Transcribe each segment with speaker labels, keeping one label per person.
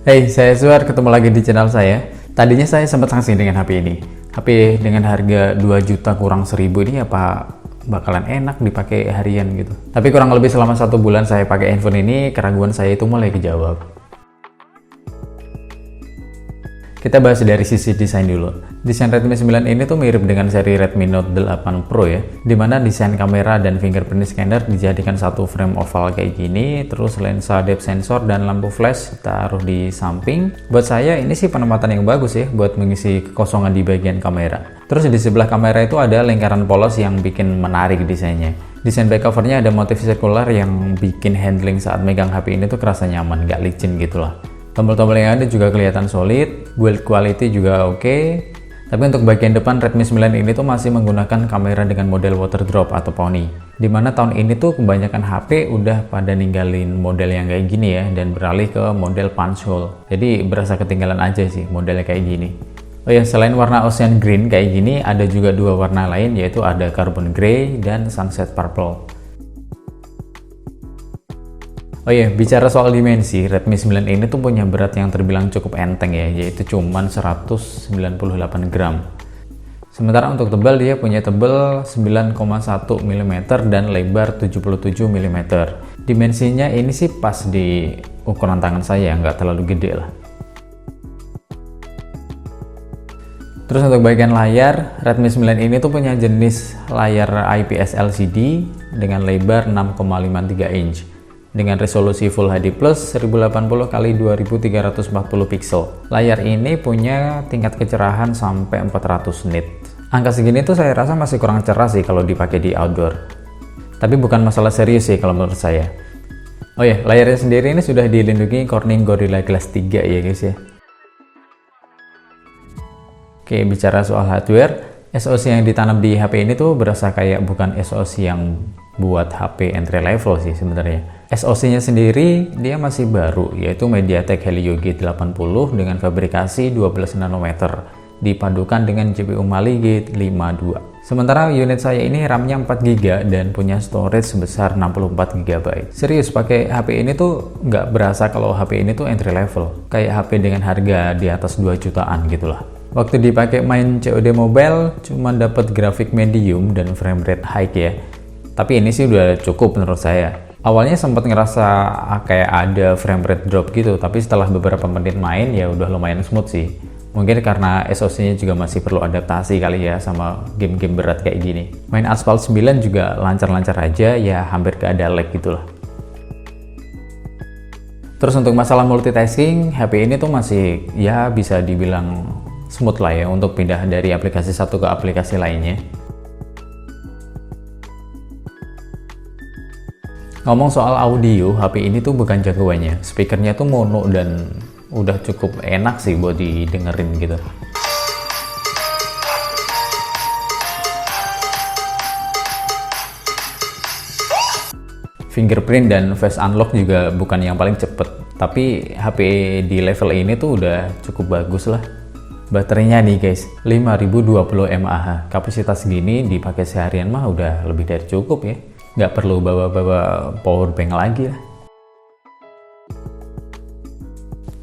Speaker 1: Hey, saya Suar, ketemu lagi di channel saya. Tadinya saya sempat sanksi dengan HP ini. HP dengan harga 2 juta kurang 1000 ini apa bakalan enak dipakai harian gitu. Tapi kurang lebih selama 1 bulan saya pakai handphone ini, keraguan saya itu mulai kejawab. Kita bahas dari sisi desain dulu. Desain Redmi 9 ini tuh mirip dengan seri Redmi Note 8 Pro ya, dimana desain kamera dan fingerprint scanner dijadikan satu frame oval kayak gini, terus lensa depth sensor dan lampu flash taruh di samping. Buat saya ini sih penempatan yang bagus ya, buat mengisi kekosongan di bagian kamera. Terus di sebelah kamera itu ada lingkaran polos yang bikin menarik desainnya. Desain back covernya ada motif sirkular yang bikin handling saat megang HP ini tuh kerasa nyaman, gak licin gitu lah. Tombol-tombol yang ada juga kelihatan solid, build quality juga oke. Tapi untuk bagian depan Redmi 9 ini tuh masih menggunakan kamera dengan model water drop atau poni. Dimana tahun ini tuh kebanyakan HP udah pada ninggalin model yang kayak gini ya, dan beralih ke model punch hole. Jadi berasa ketinggalan aja sih modelnya kayak gini. Oh ya, selain warna ocean green kayak gini, ada juga dua warna lain, yaitu ada carbon grey dan sunset purple. Oh iya, bicara soal dimensi, Redmi 9 ini tuh punya berat yang terbilang cukup enteng ya, yaitu cuman 198 gram. Sementara untuk tebal dia punya tebal 9,1 mm dan lebar 77 mm. Dimensinya ini sih pas di ukuran tangan saya, nggak terlalu gede lah. Terus untuk bagian layar, Redmi 9 ini tuh punya jenis layar IPS LCD dengan lebar 6,53 inch. Dengan resolusi Full HD Plus 1080 x 2340 pixel. Layar ini punya tingkat kecerahan sampai 400 nit. Angka segini tuh saya rasa masih kurang cerah sih kalau dipakai di outdoor. Tapi bukan masalah serius sih kalau menurut saya. Oh ya, layarnya sendiri ini sudah dilindungi Corning Gorilla Glass 3 ya guys ya. Oke, bicara soal hardware, SoC yang ditanam di HP ini tuh berasa kayak bukan SoC yang buat HP entry level sih sebenarnya. SoC-nya sendiri dia masih baru, yaitu MediaTek Helio G80 dengan fabrikasi 12 nanometer, dipadukan dengan GPU Mali G52. Sementara unit saya ini RAM-nya 4GB dan punya storage sebesar 64GB. Serius, pakai HP ini tuh nggak berasa kalau HP ini tuh entry level, kayak HP dengan harga di atas 2 jutaan gitu lah. Waktu dipakai main COD Mobile, cuma dapat grafik medium dan frame rate high ya. Tapi ini sih udah cukup menurut saya. Awalnya sempat ngerasa kayak ada frame rate drop gitu, tapi setelah beberapa menit main ya udah lumayan smooth sih. Mungkin karena SoC-nya juga masih perlu adaptasi kali ya sama game-game berat kayak gini. Main Asphalt 9 juga lancar-lancar aja, ya hampir gak ada lag gitu lah. Terus untuk masalah multitasking, HP ini tuh masih ya bisa dibilang smooth lah ya untuk pindah dari aplikasi satu ke aplikasi lainnya. Ngomong soal audio, HP ini tuh bukan jagoannya. Speakernya tuh mono dan udah cukup enak sih buat didengerin gitu. Fingerprint dan face unlock juga bukan yang paling cepet. Tapi HP di level ini tuh udah cukup bagus lah. Baterainya nih guys, 5020 mAh. Kapasitas gini dipakai seharian mah udah lebih dari cukup ya. Nggak perlu bawa-bawa power bank lagi lah.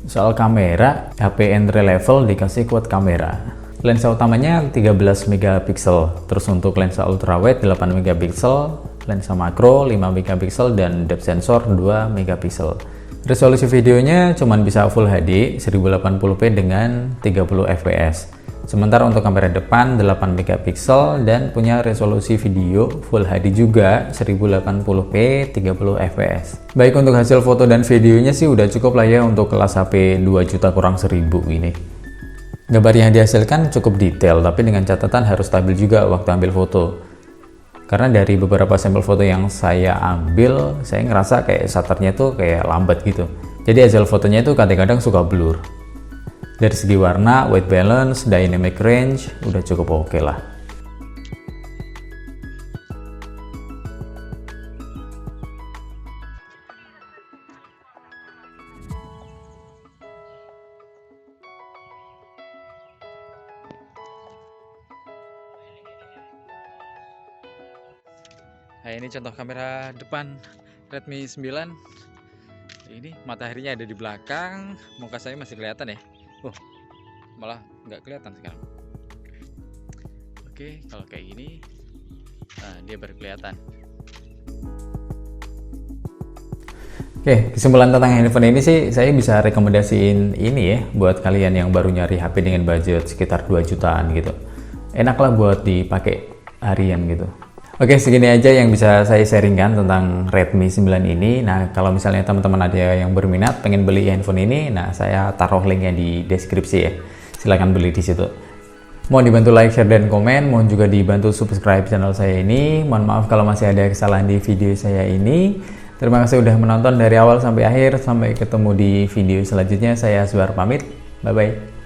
Speaker 1: Soal kamera, HP entry level dikasih quad kamera. Lensa utamanya 13 megapiksel, terus untuk lensa ultrawide 8 megapiksel, lensa makro 5 megapiksel dan depth sensor 2 megapiksel. Resolusi videonya cuma bisa Full HD 1080p dengan 30 fps. Sementara untuk kamera depan 8 megapiksel dan punya resolusi video Full HD juga 1080p 30 fps. Baik, untuk hasil foto dan videonya sih udah cukup lah ya untuk kelas HP 2 juta kurang 1000 ini. Gambar yang dihasilkan cukup detail, tapi dengan catatan harus stabil juga waktu ambil foto. Karena dari beberapa sampel foto yang saya ambil, saya ngerasa kayak shutternya tuh kayak lambat gitu. Jadi hasil fotonya tuh kadang-kadang suka blur. Dari segi warna, white balance, dynamic range, udah cukup oke lah. Nah, ini contoh kamera depan Redmi 9. Ini mataharinya ada di belakang, muka saya masih kelihatan ya. Malah nggak kelihatan sekarang. Oke, kalau kayak gini, nah dia baru kelihatan. Oke, kesimpulan tentang handphone ini sih, saya bisa rekomendasiin ini ya, buat kalian yang baru nyari HP dengan budget sekitar 2 jutaan gitu. Enak lah buat dipakai harian gitu. Oke, segini aja yang bisa saya sharingkan tentang Redmi 9 ini. Nah, kalau misalnya teman-teman ada yang berminat pengen beli handphone ini, nah saya taruh linknya di deskripsi ya. Silahkan beli di situ. Mohon dibantu like, share, dan komen. Mohon juga dibantu subscribe channel saya ini. Mohon maaf kalau masih ada kesalahan di video saya ini. Terima kasih sudah menonton dari awal sampai akhir. Sampai ketemu di video selanjutnya. Saya Azwar pamit. Bye-bye.